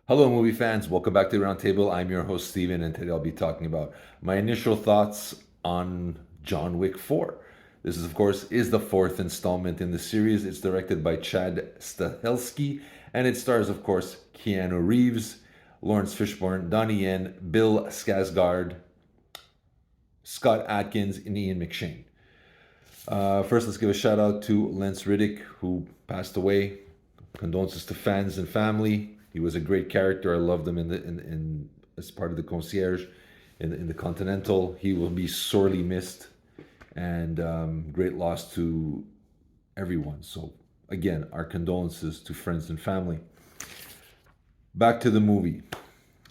Hello, movie fans. Welcome back to Roundtable. I'm your host, Steven, and today I'll be talking about my initial thoughts on John Wick 4. This is, of course, is the fourth installment in the series. It's directed by Chad Stahelski, and it stars, of course, Keanu Reeves, Lawrence Fishburne, Donnie Yen, Bill Skarsgård, Scott Adkins, and Ian McShane. First, let's give a shout out to Lance Riddick, who passed away. Condolences to fans and family. He was a great character. I loved him in as part of the concierge in the Continental. He will be sorely missed, and great loss to everyone. So again, our condolences to friends and family. Back to the movie.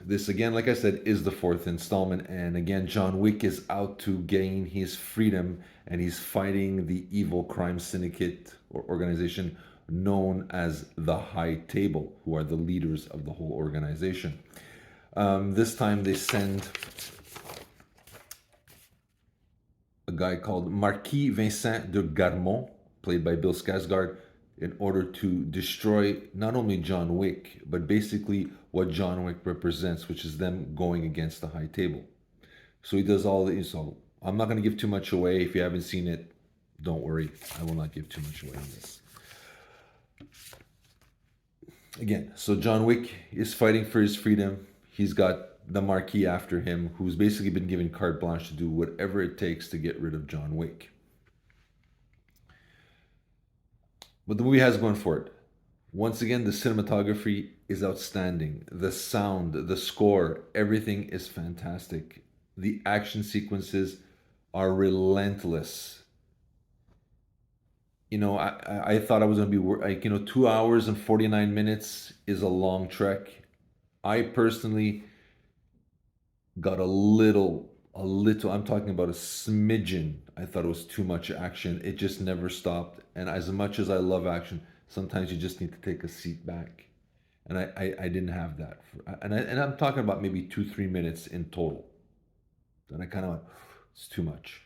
This again, like I said, is the fourth installment, and again, John Wick is out to gain his freedom, and he's fighting the evil crime syndicate or organization known as the High Table, who are the leaders of the whole organization. This time, they send a guy called Marquis Vincent de Garmont, played by Bill Skarsgård, in order to destroy not only John Wick, but basically what John Wick represents, which is them going against the High Table. So he does all the. So I'm not going to give too much away. If you haven't seen it, don't worry. I will not give too much away on this. Again, so John Wick is fighting for his freedom. He's got the Marquis after him, who's basically been given carte blanche to do whatever it takes to get rid of John Wick. What the movie has going for it. Once again, the cinematography is outstanding. The sound, the score, everything is fantastic. The action sequences are relentless. I thought I was going to be 2 hours and 49 minutes is a long trek. I personally got I'm talking about a smidgen. I thought it was too much action. It just never stopped. And as much as I love action, sometimes you just need to take a seat back. And I didn't have that. And I'm talking about maybe 2-3 minutes in total. And I kind of went, it's too much.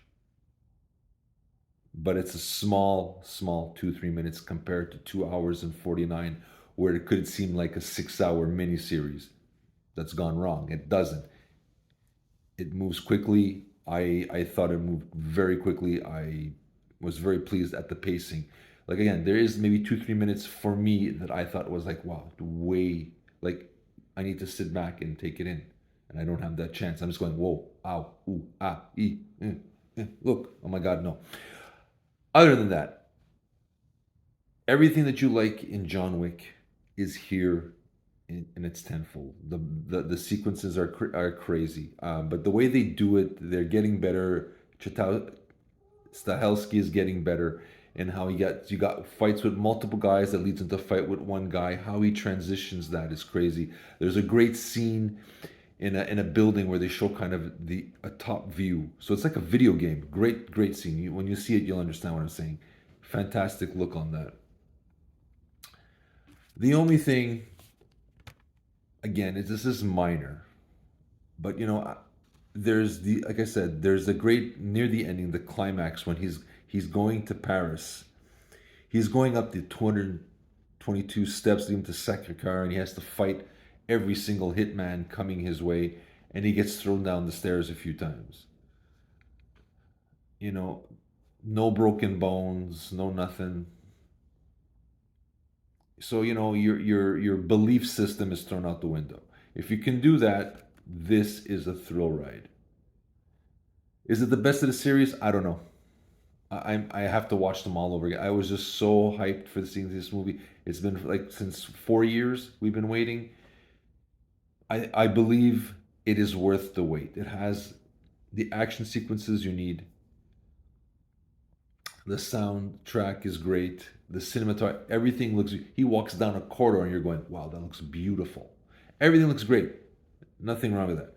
But it's a small 2-3 minutes compared to 2 hours and 49, where it could seem like a 6 hour miniseries that's gone wrong. It doesn't. It moves quickly. I thought it moved very quickly. I was very pleased at the pacing. Like again, there is maybe 2-3 minutes for me that I thought was like, wow, way like I need to sit back and take it in, and I don't have that chance. I'm just going, whoa, ow, ooh, ah, look, oh my God, no. Other than that, everything that you like in John Wick is here in its tenfold. The sequences are crazy, but the way they do it, they're getting better. Stahelski is getting better, and how you got fights with multiple guys that leads into a fight with one guy. How he transitions that is crazy. There's a great scene in a building where they show kind of a top view, so it's like a video game. Great scene. When you see it, you'll understand what I'm saying. Fantastic look on that. The only thing, again, is this is minor, but there's the like I said, there's a great near the ending, the climax when he's going to Paris. He's going up the 222 steps leading to Sacré-Cœur, and he has to fight every single hitman coming his way, and he gets thrown down the stairs a few times. You know, no broken bones, no nothing. So your belief system is thrown out the window. If you can do that, this is a thrill ride. Is it the best of the series? I don't know. I have to watch them all over again. I was just so hyped for seeing this movie. It's been like since 4 years we've been waiting. I believe it is worth the wait. It has the action sequences you need. The soundtrack is great. The cinematography, everything looks. He walks down a corridor and you're going, wow, that looks beautiful. Everything looks great. Nothing wrong with that.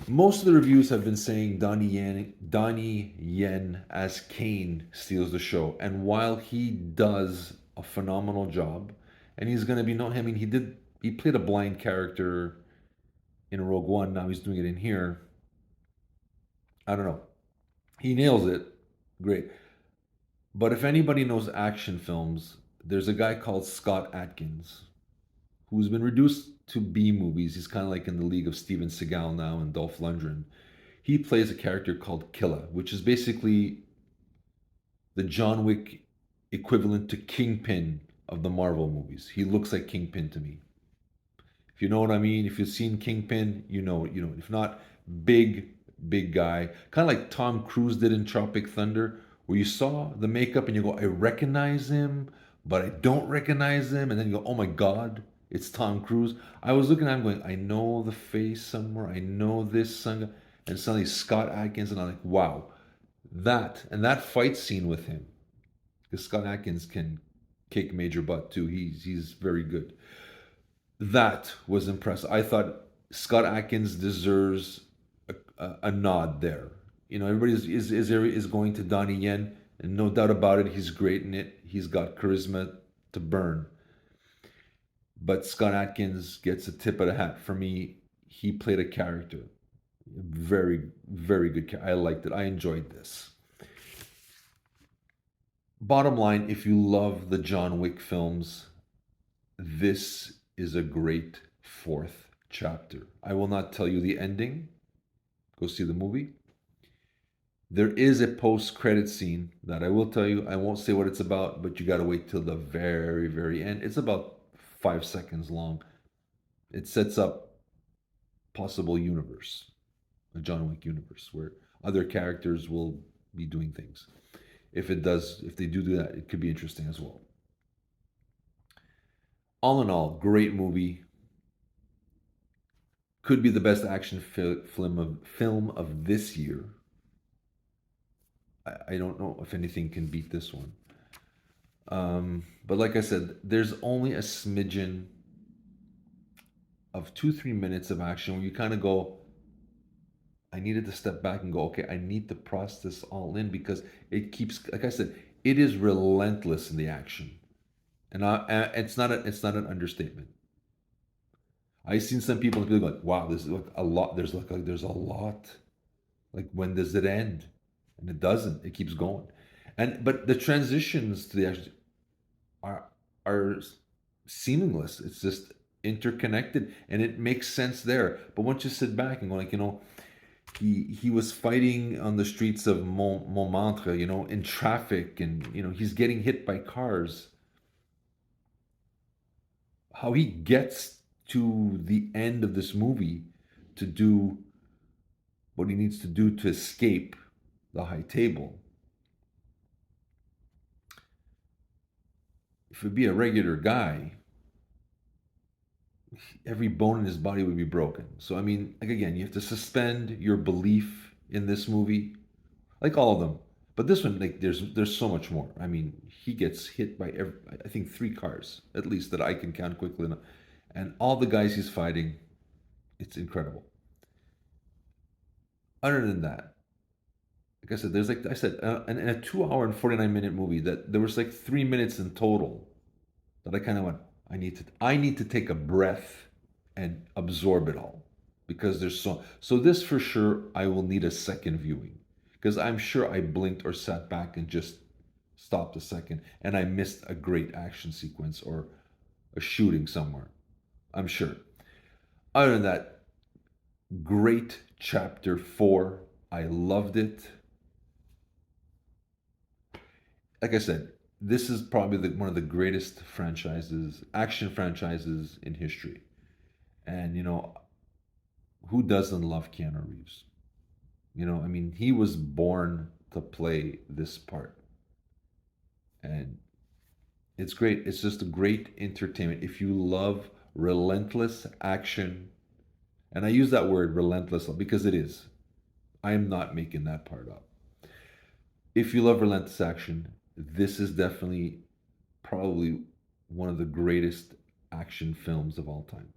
Most of the reviews have been saying Donnie Yen as Kane steals the show, and while he does a phenomenal job, and he's going to be no, I mean he played a blind character in Rogue One. Now he's doing it in here. I don't know. He nails it. Great. But if anybody knows action films, there's a guy called Scott Adkins who's been reduced to B movies. He's kind of like in the league of Steven Seagal now and Dolph Lundgren. He plays a character called Killa, which is basically the John Wick equivalent to Kingpin of the Marvel movies. He looks like Kingpin to me. If you know what I mean, if you've seen Kingpin, you know, you know. If not, big, big guy, kind of like Tom Cruise did in Tropic Thunder, where you saw the makeup and you go, I recognize him, but I don't recognize him, and then you go, oh my God, it's Tom Cruise. I was looking at him going, I know the face somewhere, I know this song, and suddenly Scott Adkins, and I'm like, wow, that fight scene with him, because Scott Adkins can kick major butt too. He's very good. That was impressive. I thought Scott Atkins deserves a nod there. You know, everybody is going to Donnie Yen, and no doubt about it, he's great in it. He's got charisma to burn. But Scott Atkins gets a tip of the hat for me. He played a character, very very good. I liked it. I enjoyed this. Bottom line, if you love the John Wick films, this is a great fourth chapter. I will not tell you the ending. Go see the movie. There is a post-credit scene that I will tell you. I won't say what it's about, but you got to wait till the very, very end. It's about 5 seconds long. It sets up possible universe, a John Wick universe, where other characters will be doing things. If they do that, it could be interesting as well. All in all, great movie. Could be the best action film of this year. I don't know if anything can beat this one. But like I said, there's only a smidgen of 2-3 minutes of action where you kind of go, I needed to step back and go, okay, I need to process this all in, because it keeps, like I said, it is relentless in the action, and it's not an understatement. I've seen some people be like, wow, this is like a lot. There's a lot. Like, when does it end? And it doesn't. It keeps going, but the transitions to the action are seamless. It's just interconnected, and it makes sense there. But once you sit back and go, like, he was fighting on the streets of Montmartre, in traffic, and he's getting hit by cars. How he gets to the end of this movie to do what he needs to do to escape the high table. If it'd be a regular guy, every bone in his body would be broken. So I mean, like, again, you have to suspend your belief in this movie, like all of them. But this one, like, there's so much more. I mean, he gets hit by I think 3 cars at least that I can count quickly enough, and all the guys he's fighting, it's incredible. Other than that, like I said, there's, like I said, in a 2 hour and 49 minute movie, that there was like 3 minutes in total that I kind of went, I need to take a breath and absorb it all, because there's so this for sure I will need a second viewing, because I'm sure I blinked or sat back and just stopped a second and I missed a great action sequence or a shooting somewhere. I'm sure. Other than that, great chapter 4. I loved it. Like I said, this is probably one of the greatest action franchises in history. And, who doesn't love Keanu Reeves? I mean, he was born to play this part. And it's great. It's just a great entertainment. If you love relentless action, and I use that word relentless because it is. I am not making that part up. If you love relentless action, this is definitely probably one of the greatest action films of all time.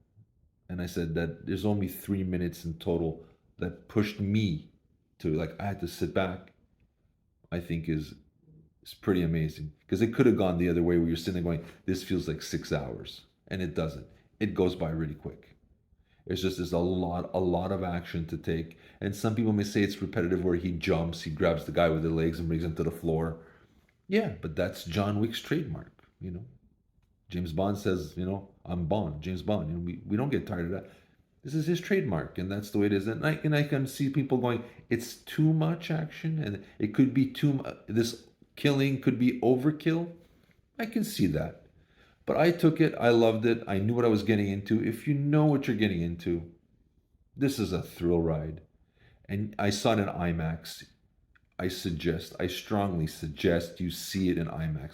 And I said that there's only 3 minutes in total that pushed me to, like, I had to sit back. I think is pretty amazing, because it could have gone the other way where you're sitting there going, this feels like 6 hours, and it doesn't. It goes by really quick. There's a lot of action to take, and some people may say it's repetitive, where he jumps, he grabs the guy with the legs and brings him to the floor. Yeah, but that's John Wick's trademark. James Bond says, I'm Bond, James Bond. We don't get tired of that. This is his trademark, and that's the way it is. And I can see people going, it's too much action, and it could be too much. This killing could be overkill. I can see that. But I took it, I loved it, I knew what I was getting into. If you know what you're getting into, this is a thrill ride. And I saw it in IMAX. I strongly suggest you see it in IMAX.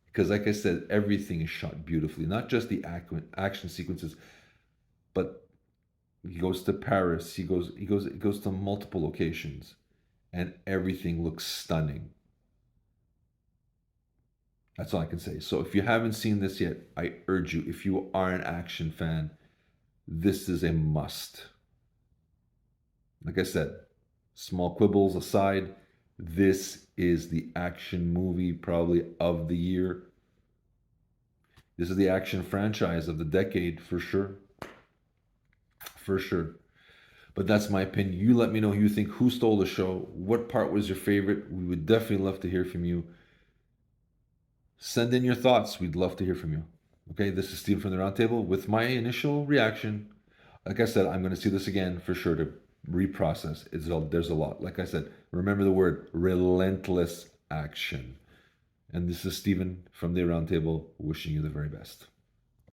Because, like I said, everything is shot beautifully. Not just the action sequences, but he goes to Paris. He goes to multiple locations, and everything looks stunning. That's all I can say. So if you haven't seen this yet, I urge you. If you are an action fan, this is a must. Like I said, small quibbles aside, this is the action movie probably of the year. This is the action franchise of the decade for sure. For sure. But that's my opinion. You let me know who you think, who stole the show, what part was your favorite. We would definitely love to hear from you. Send in your thoughts. We'd love to hear from you. Okay, this is Steve from the Roundtable with my initial reaction. Like I said, I'm going to see this again for sure to reprocess. There's a lot. Like I said, remember the word relentless action. And this is Steven from the Roundtable wishing you the very best.